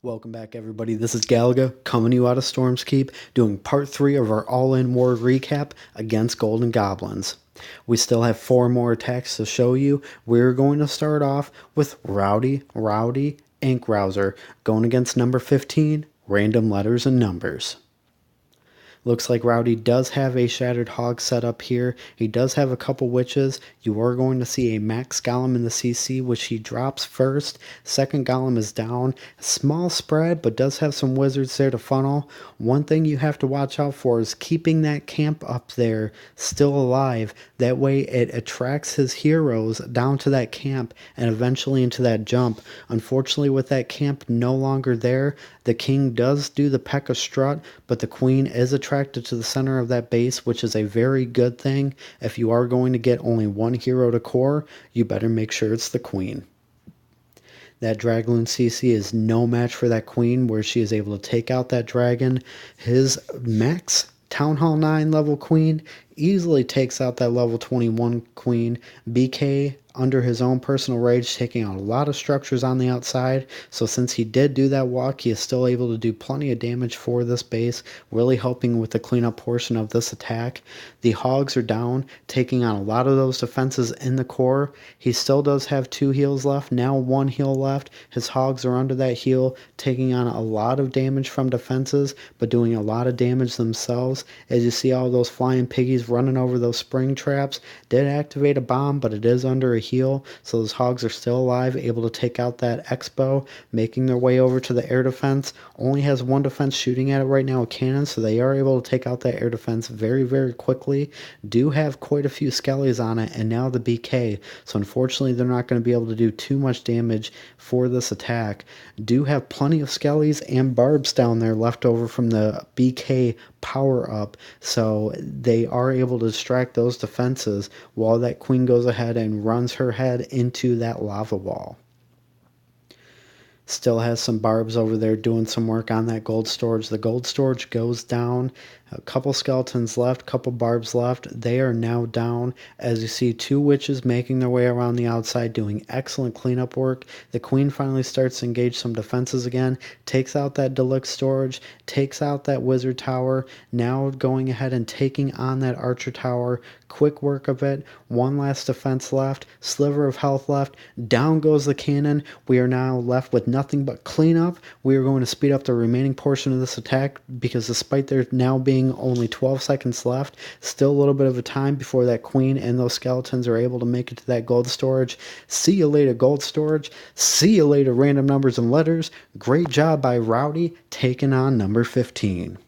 Welcome back, everybody. This is Galaga coming to you out of Storm's Keep, doing part 3 of our all-in war recap against Golden Goblins. We still have 4 more attacks to show you. We're going to start off with Rowdy Ankrauser, going against number 15, Random Letters and Numbers. Looks like Rowdy does have a Shattered Hog set up here. He does have a couple witches. You are going to see a max golem in the CC, which he drops first. Second golem is down. Small spread, but does have some wizards there to funnel. One thing you have to watch out for is keeping that camp up there still alive. That way it attracts his heroes down to that camp and eventually into that jump. Unfortunately, with that camp no longer there, the king does do the P.E.K.K.A. strut, but the queen is attracted to the center of that base, which is a very good thing. If you are going to get only one hero to core, you better make sure it's the queen. That Dragloon CC is no match for that queen, where she is able to take out that dragon. His max Town Hall 9 level queen easily takes out that level 21 queen. BK, under his own personal rage, taking out a lot of structures on the outside. So since he did do that walk, he is still able to do plenty of damage for this base, really helping with the cleanup portion of this attack. The hogs are down, taking on a lot of those defenses in the core. He still does have 2 heals left, now 1 heal left. His hogs are under that heal, taking on a lot of damage from defenses, but doing a lot of damage themselves. As you see all those flying piggies running over those spring traps, did activate a bomb, but it is under a heal, so those hogs are still alive, able to take out that Expo, making their way over to the air defense. Only has 1 defense shooting at it right now, a cannon, so they are able to take out that air defense very, very quickly. Do have quite a few skellies on it, and now the BK, so unfortunately they're not going to be able to do too much damage for this attack. Do have plenty of skellies and barbs down there left over from the BK power up, so they are able to distract those defenses while that queen goes ahead and runs her head into that lava wall. Still has some barbs over there doing some work on that gold storage. The gold storage goes down. A couple skeletons left, couple barbs left. They are now down. As you see, 2 witches making their way around the outside, doing excellent cleanup work. The queen finally starts to engage some defenses again, takes out that deluxe storage, takes out that wizard tower, now going ahead and taking on that archer tower. Quick work of it. 1 last defense left, sliver of health left. Down goes the cannon. We are now left with nothing but cleanup. We are going to speed up the remaining portion of this attack because despite there now being only 12 seconds left, still a little bit of a time before that queen and those skeletons are able to make it to that gold storage. See you later, gold storage. See you later, random numbers and letters. Great job by Rowdy taking on number 15.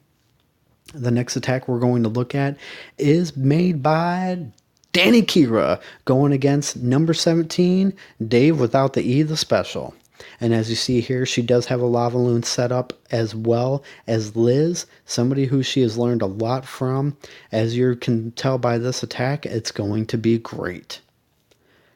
The next attack we're going to look at is made by Dany going against number 17, Dave without the E, the special. And as you see here, she does have a lava loon set up, as well as Liz, somebody who she has learned a lot from. As you can tell by this attack, it's going to be great.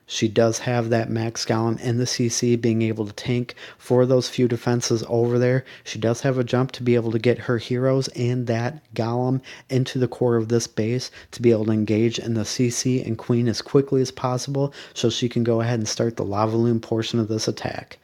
She does have that max golem and the CC being able to tank for those few defenses over there. She does have a jump to be able to get her heroes and that golem into the core of this base to be able to engage in the CC and queen as quickly as possible so she can go ahead and start the lava loon portion of this attack.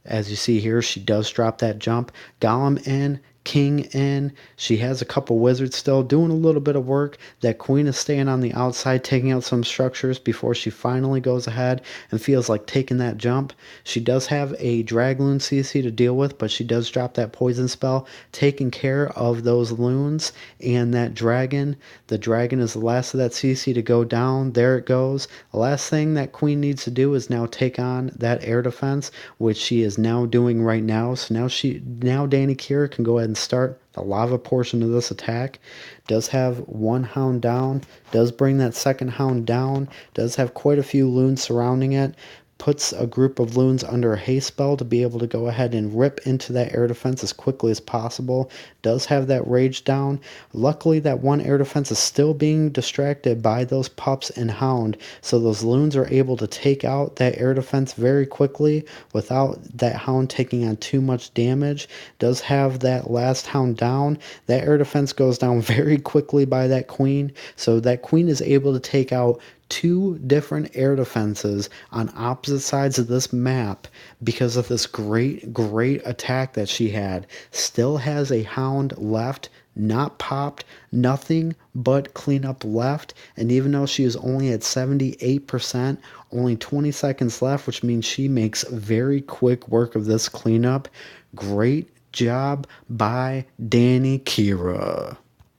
As you see here, she does drop that jump. Golem in, king in. She has a couple wizards still doing a little bit of work. That queen is staying on the outside, taking out some structures before she finally goes ahead and feels like taking that jump. She does have a Dragloon CC to deal with, but she does drop that poison spell, taking care of those loons and that dragon. The dragon is the last of that CC to go down. There it goes. The last thing that queen needs to do is now take on that air defense, which she is now doing right now. So now Dany can go ahead and start the lava portion of this attack. Does have 1 hound down, does bring that second hound down, does have quite a few loons surrounding it. Puts a group of loons under a haste spell to be able to go ahead and rip into that air defense as quickly as possible. Does have that rage down. Luckily, that 1 air defense is still being distracted by those pups and hound, so those loons are able to take out that air defense very quickly without that hound taking on too much damage. Does have that last hound down. That air defense goes down very quickly by that queen, so that queen is able to take out two different air defenses on opposite sides of this map because of this great attack that she had. Still has a hound left, not popped, nothing but cleanup left. And even though she is only at 78%, only 20 seconds left, which means she makes very quick work of this cleanup. Great job by Dany Kira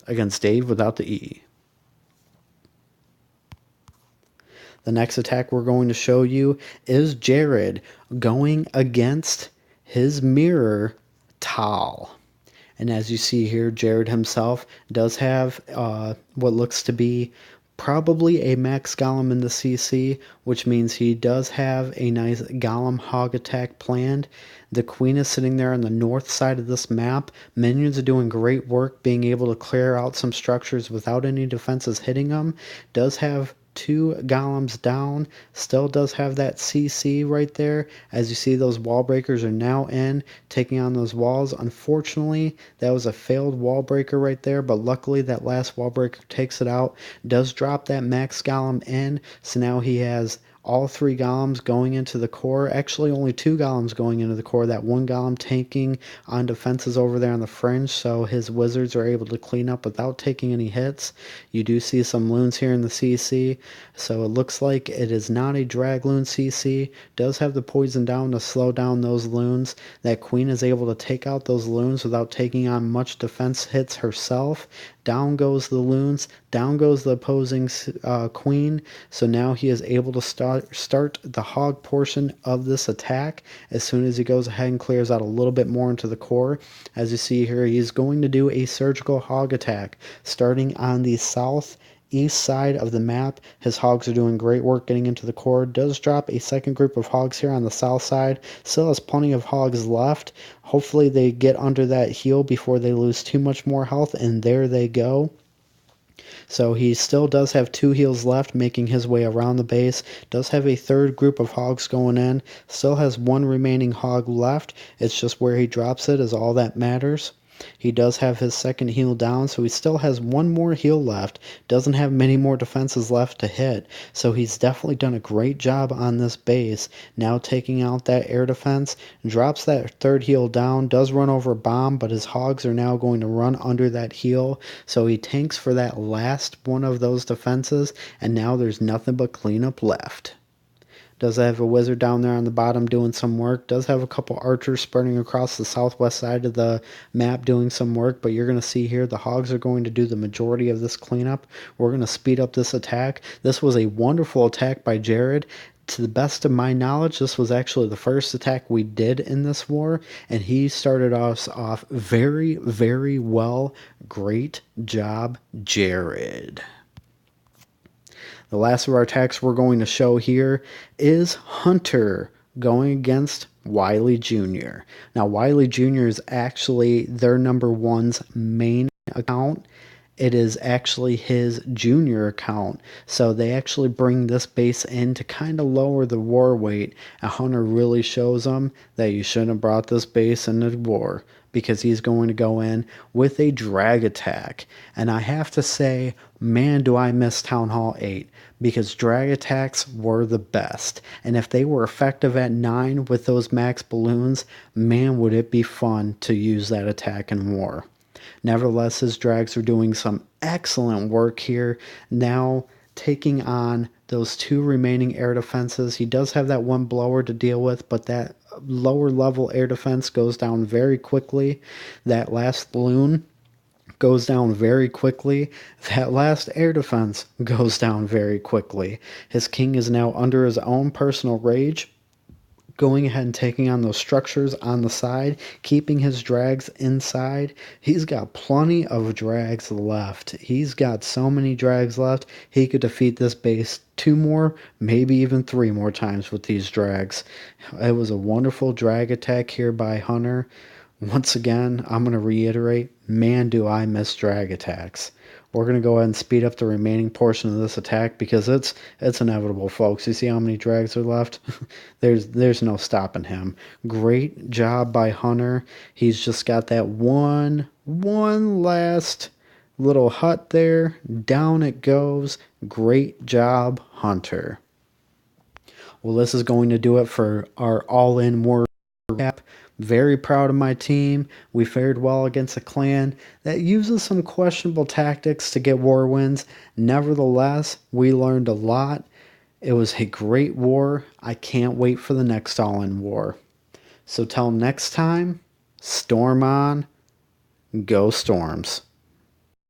against Dave without the E. The next attack we're going to show you is Jared going against his mirror, Tal. And as you see here, Jared himself does have what looks to be probably a max golem in the CC, which means he does have a nice golem hog attack planned. The queen is sitting there on the north side of this map. Minions are doing great work being able to clear out some structures without any defenses hitting them. Does have two golems down, still does have that CC right there. As you see, those wall breakers are now in, taking on those walls. Unfortunately, that was a failed wall breaker right there, but luckily that last wall breaker takes it out, does drop that max golem in, so now he has all three golems going into the core. Actually, only two golems going into the core. That one golem tanking on defenses over there on the fringe, so his wizards are able to clean up without taking any hits. You do see some loons here in the CC, so it looks like it is not a drag loon CC. Does have the poison down to slow down those loons. That queen is able to take out those loons without taking on much defense hits herself. Down goes the loons, down goes the opposing queen, so now he is able to start the hog portion of this attack as soon as he goes ahead and clears out a little bit more into the core. As you see here, he's going to do a surgical hog attack starting on the southeast side of the map. His hogs are doing great work getting into the core. Does drop a second group of hogs here on the south side. Still has plenty of hogs left. Hopefully they get under that heal before they lose too much more health, and there they go. So he still does have two heals left, making his way around the base. Does have a third group of hogs going in. Still has one remaining hog left. It's just where he drops it is all that matters. He does have his second heal down, so he still has one more heal left. Doesn't have many more defenses left to hit, so he's definitely done a great job on this base. Now taking out that air defense, drops that third heal down, does run over a bomb, but his hogs are now going to run under that heal, so he tanks for that last one of those defenses, and now there's nothing but cleanup left. Does have a wizard down there on the bottom doing some work. Does have a couple archers spreading across the southwest side of the map doing some work. But you're going to see here the hogs are going to do the majority of this cleanup. We're going to speed up this attack. This was a wonderful attack by Jared. To the best of my knowledge, this was actually the first attack we did in this war. And he started us off very, very well. Great job, Jared. The last of our attacks we're going to show here is Hunter going against Wiley Jr. Now, Wiley Jr. is actually their number one's main account. It is actually his junior account. So they actually bring this base in to kind of lower the war weight. And Hunter really shows them that you shouldn't have brought this base into war, because he's going to go in with a drag attack. And I have to say, man, do I miss Town Hall 8, because drag attacks were the best. And if they were effective at 9 with those max balloons, man, would it be fun to use that attack in war. Nevertheless, his drags are doing some excellent work here. Now taking on those two remaining air defenses. He does have that one blower to deal with, but that lower level air defense goes down very quickly. That last loon goes down very quickly. That last air defense goes down very quickly. His king is now under his own personal rage, going ahead and taking on those structures on the side, keeping his drags inside. He's got plenty of drags left. He's got so many drags left, he could defeat this base 2 more, maybe even 3 more times with these drags. It was a wonderful drag attack here by Hunter. Once again, I'm going to reiterate, man, do I miss drag attacks. We're going to go ahead and speed up the remaining portion of this attack because it's inevitable, folks. You see how many drags are left? There's no stopping him. Great job by Hunter. He's just got that one last little hut there. Down it goes. Great job, Hunter. Well, this is going to do it for our all-in war recap. Very proud of my team. We fared well against a clan that uses some questionable tactics to get war wins. Nevertheless, we learned a lot. It was a great war. I can't wait for the next all-in war. So till next time, storm on, go Storms.